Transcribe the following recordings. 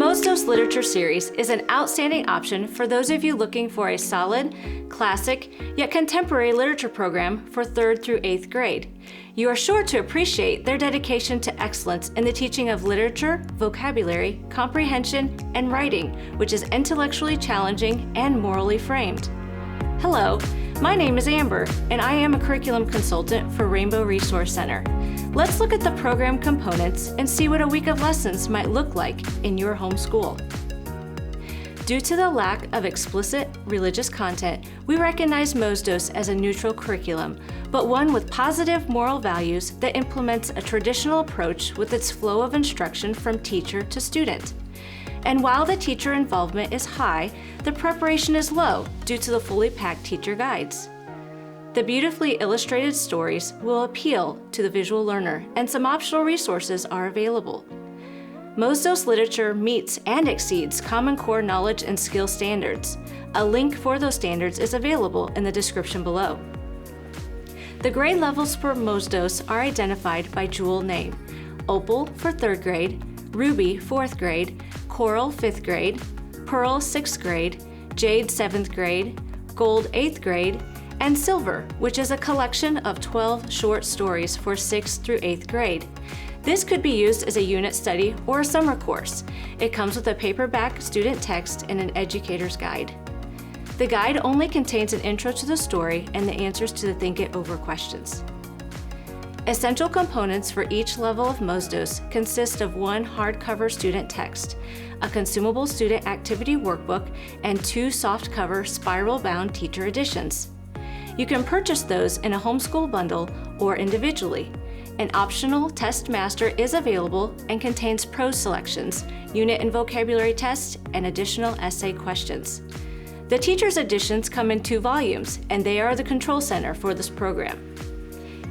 Mosdos Literature Series is an outstanding option for those of you looking for a solid, classic, yet contemporary literature program for 3rd through 8th grade. You are sure to appreciate their dedication to excellence in the teaching of literature, vocabulary, comprehension, and writing, which is intellectually challenging and morally framed. Hello, my name is Amber, and I am a curriculum consultant for Rainbow Resource Center. Let's look at the program components and see what a week of lessons might look like in your home school. Due to the lack of explicit religious content, we recognize Mosdos as a neutral curriculum, but one with positive moral values that implements a traditional approach with its flow of instruction from teacher to student. And while the teacher involvement is high, the preparation is low due to the fully packed teacher guides. The beautifully illustrated stories will appeal to the visual learner, and some optional resources are available. Mosdos literature meets and exceeds Common Core knowledge and skill standards. A link for those standards is available in the description below. The grade levels for Mosdos are identified by jewel name: Opal for 3rd grade, Ruby 4th grade, Coral 5th grade, Pearl 6th grade, Jade 7th grade, Gold 8th grade, and Silver, which is a collection of 12 short stories for 6th through 8th grade. This could be used as a unit study or a summer course. It comes with a paperback student text and an educator's guide. The guide only contains an intro to the story and the answers to the Think It Over questions. Essential components for each level of Mosdos consist of one hardcover student text, a consumable student activity workbook, and 2 softcover spiral-bound teacher editions. You can purchase those in a homeschool bundle or individually. An optional test master is available and contains prose selections, unit and vocabulary tests, and additional essay questions. The teacher's editions come in 2 volumes, and they are the control center for this program.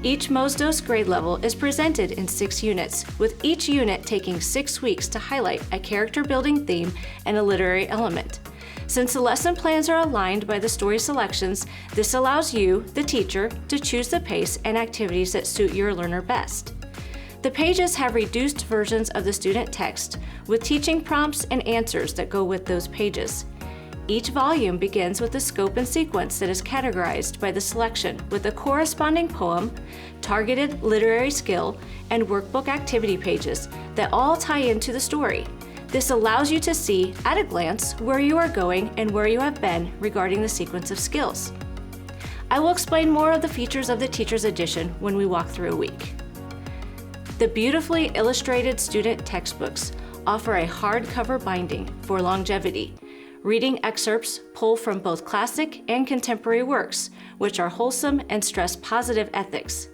Each Mosdos grade level is presented in 6 units, with each unit taking 6 weeks to highlight a character-building theme and a literary element. Since the lesson plans are aligned by the story selections, this allows you, the teacher, to choose the pace and activities that suit your learner best. The pages have reduced versions of the student text, with teaching prompts and answers that go with those pages. Each volume begins with a scope and sequence that is categorized by the selection with a corresponding poem, targeted literary skill, and workbook activity pages that all tie into the story. This allows you to see, at a glance, where you are going and where you have been regarding the sequence of skills. I will explain more of the features of the Teacher's Edition when we walk through a week. The beautifully illustrated student textbooks offer a hardcover binding for longevity. Reading excerpts pull from both classic and contemporary works, which are wholesome and stress positive ethics.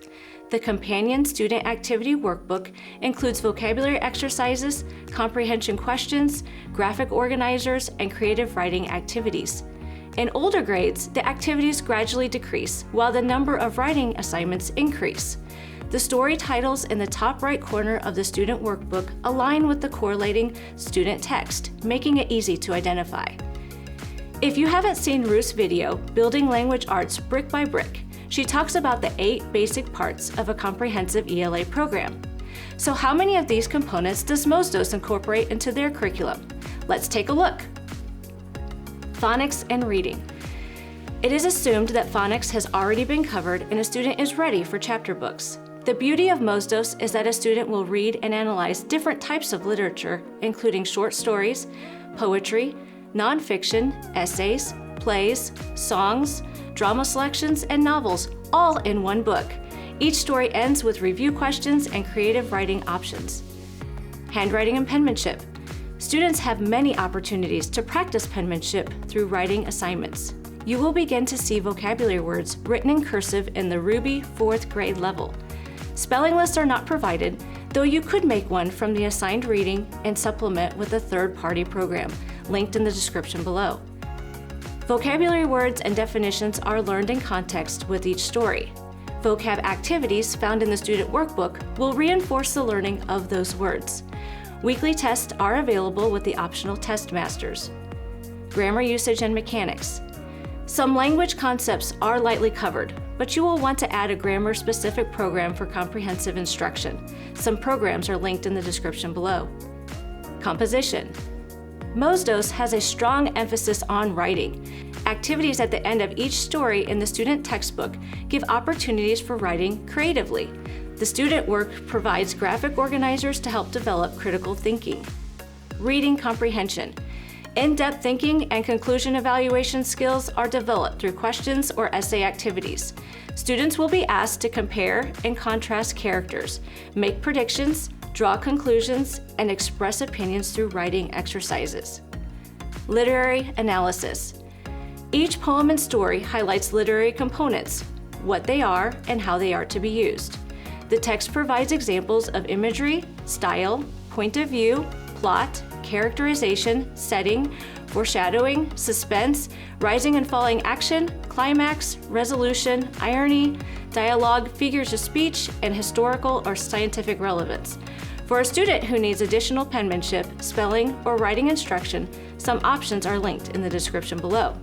The companion student activity workbook includes vocabulary exercises, comprehension questions, graphic organizers, and creative writing activities. In older grades, the activities gradually decrease, while the number of writing assignments increase. The story titles in the top right corner of the student workbook align with the correlating student text, making it easy to identify. If you haven't seen Ruth's video, Building Language Arts Brick by Brick, she talks about the 8 basic parts of a comprehensive ELA program. So how many of these components does Mosdos incorporate into their curriculum? Let's take a look. Phonics and reading. It is assumed that phonics has already been covered and a student is ready for chapter books. The beauty of Mosdos is that a student will read and analyze different types of literature, including short stories, poetry, nonfiction, essays, plays, songs, drama selections, and novels, all in one book. Each story ends with review questions and creative writing options. Handwriting and penmanship. Students have many opportunities to practice penmanship through writing assignments. You will begin to see vocabulary words written in cursive in the Ruby 4th grade level. Spelling lists are not provided, though you could make one from the assigned reading and supplement with a third-party program, linked in the description below. Vocabulary words and definitions are learned in context with each story. Vocab activities found in the student workbook will reinforce the learning of those words. Weekly tests are available with the optional test masters. Grammar usage and mechanics. Some language concepts are lightly covered, but you will want to add a grammar-specific program for comprehensive instruction. Some programs are linked in the description below. Composition. Mosdos has a strong emphasis on writing. Activities at the end of each story in the student textbook give opportunities for writing creatively. The student work provides graphic organizers to help develop critical thinking. Reading comprehension. In-depth thinking and conclusion evaluation skills are developed through questions or essay activities. Students will be asked to compare and contrast characters, make predictions, draw conclusions, and express opinions through writing exercises. Literary analysis. Each poem and story highlights literary components, what they are, and how they are to be used. The text provides examples of imagery, style, point of view, plot, characterization, setting, foreshadowing, suspense, rising and falling action, climax, resolution, irony, dialogue, figures of speech, and historical or scientific relevance. For a student who needs additional penmanship, spelling, or writing instruction, some options are linked in the description below.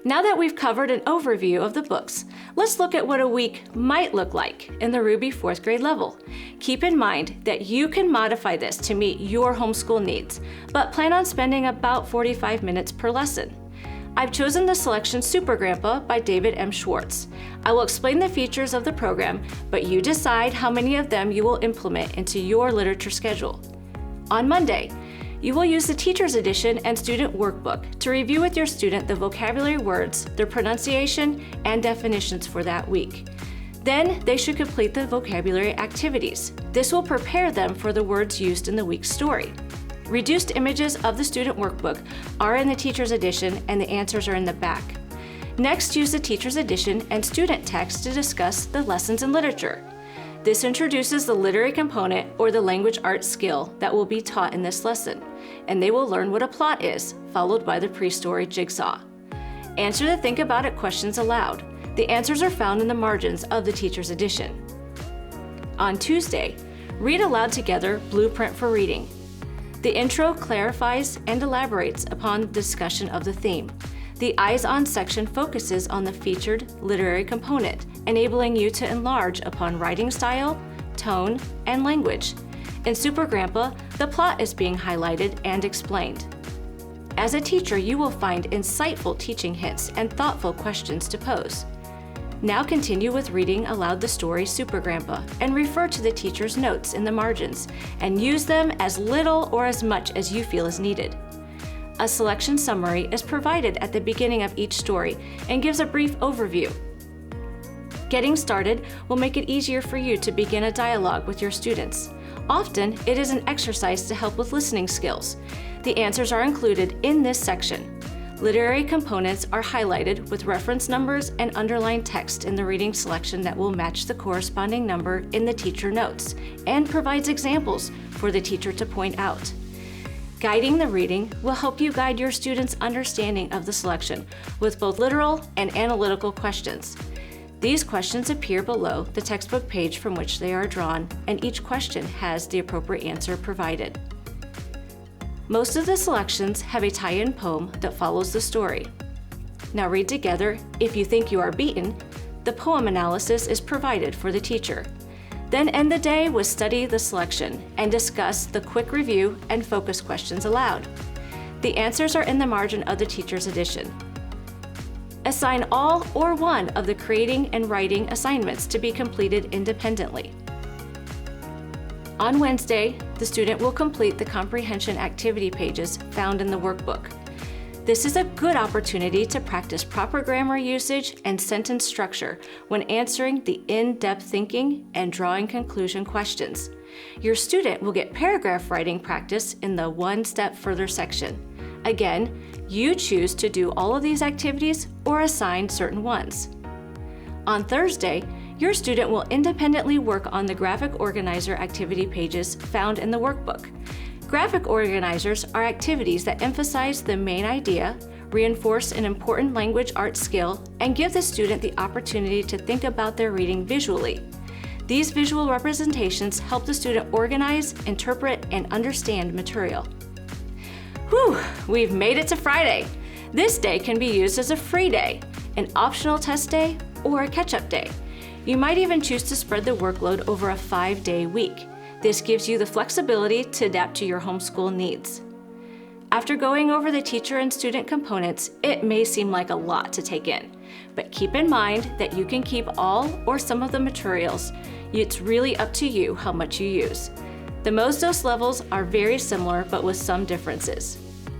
Now that we've covered an overview of the books, let's look at what a week might look like in the Ruby 4th grade level. Keep in mind that you can modify this to meet your homeschool needs, but plan on spending about 45 minutes per lesson. I've chosen the selection Super Grandpa by David M. Schwartz. I will explain the features of the program, but you decide how many of them you will implement into your literature schedule. On Monday, you will use the Teacher's Edition and Student Workbook to review with your student the vocabulary words, their pronunciation, and definitions for that week. Then they should complete the vocabulary activities. This will prepare them for the words used in the week's story. Reduced images of the Student Workbook are in the Teacher's Edition and the answers are in the back. Next, use the Teacher's Edition and student text to discuss the lessons in literature. This introduces the literary component or the language arts skill that will be taught in this lesson, and they will learn what a plot is, followed by the pre-story jigsaw. Answer the Think About It questions aloud. The answers are found in the margins of the Teacher's Edition. On Tuesday, read aloud together Blueprint for Reading. The intro clarifies and elaborates upon the discussion of the theme. The Eyes On section focuses on the featured literary component, enabling you to enlarge upon writing style, tone, and language. In Super Grandpa, the plot is being highlighted and explained. As a teacher, you will find insightful teaching hints and thoughtful questions to pose. Now continue with reading aloud the story Super Grandpa and refer to the teacher's notes in the margins and use them as little or as much as you feel is needed. A selection summary is provided at the beginning of each story and gives a brief overview. Getting started will make it easier for you to begin a dialogue with your students. Often, it is an exercise to help with listening skills. The answers are included in this section. Literary components are highlighted with reference numbers and underlined text in the reading selection that will match the corresponding number in the teacher notes and provides examples for the teacher to point out. Guiding the reading will help you guide your students' understanding of the selection with both literal and analytical questions. These questions appear below the textbook page from which they are drawn, and each question has the appropriate answer provided. Most of the selections have a tie-in poem that follows the story. Now read together If You Think You Are Beaten. The poem analysis is provided for the teacher. Then end the day with Study the Selection and discuss the quick review and focus questions aloud. The answers are in the margin of the Teacher's Edition. Assign all or one of the creating and writing assignments to be completed independently. On Wednesday, the student will complete the comprehension activity pages found in the workbook. This is a good opportunity to practice proper grammar usage and sentence structure when answering the in-depth thinking and drawing conclusion questions. Your student will get paragraph writing practice in the One Step Further section. Again, you choose to do all of these activities or assign certain ones. On Thursday, your student will independently work on the graphic organizer activity pages found in the workbook. Graphic organizers are activities that emphasize the main idea, reinforce an important language arts skill, and give the student the opportunity to think about their reading visually. These visual representations help the student organize, interpret, and understand material. Whew, we've made it to Friday. This day can be used as a free day, an optional test day, or a catch-up day. You might even choose to spread the workload over a 5-day week. This gives you the flexibility to adapt to your homeschool needs. After going over the teacher and student components, it may seem like a lot to take in, but keep in mind that you can keep all or some of the materials. It's really up to you how much you use. The Mosdos levels are very similar, but with some differences.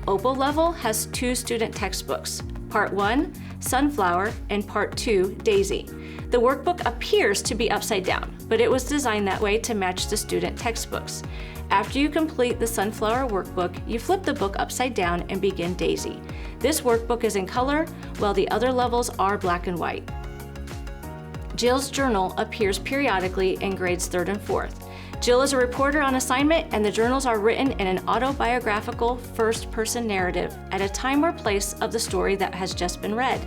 Opal level has 2 student textbooks, Part 1, Sunflower, and Part 2, Daisy. The workbook appears to be upside down, but it was designed that way to match the student textbooks. After you complete the Sunflower workbook, you flip the book upside down and begin Daisy. This workbook is in color, while the other levels are black and white. Jill's journal appears periodically in grades 3rd and 4th. Jill is a reporter on assignment, and the journals are written in an autobiographical first-person narrative at a time or place of the story that has just been read.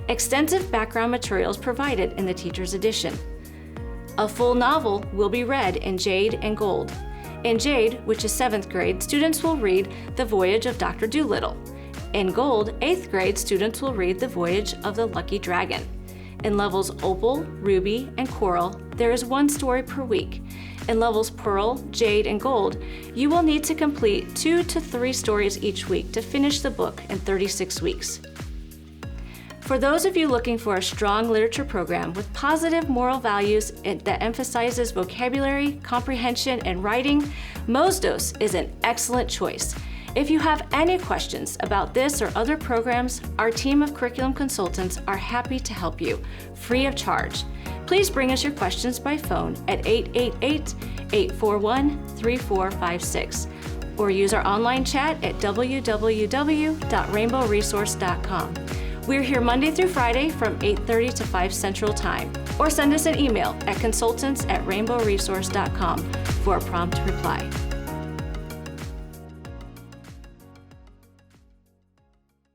Extensive background materials provided in the teacher's edition. A full novel will be read in Jade and Gold. In Jade, which is 7th grade, students will read The Voyage of Dr. Dolittle. In Gold, 8th grade, students will read The Voyage of the Lucky Dragon. In levels Opal, Ruby, and Coral, there is 1 story per week. In levels Pearl, Jade, and Gold, you will need to complete 2 to 3 stories each week to finish the book in 36 weeks. For those of you looking for a strong literature program with positive moral values that emphasizes vocabulary, comprehension, and writing, Mosdos is an excellent choice. If you have any questions about this or other programs, our team of curriculum consultants are happy to help you, free of charge. Please bring us your questions by phone at 888-841-3456 or use our online chat at www.rainbowresource.com. We're here Monday through Friday from 8:30 to 5 Central Time, or send us an email at consultants@rainbowresource.com for a prompt reply.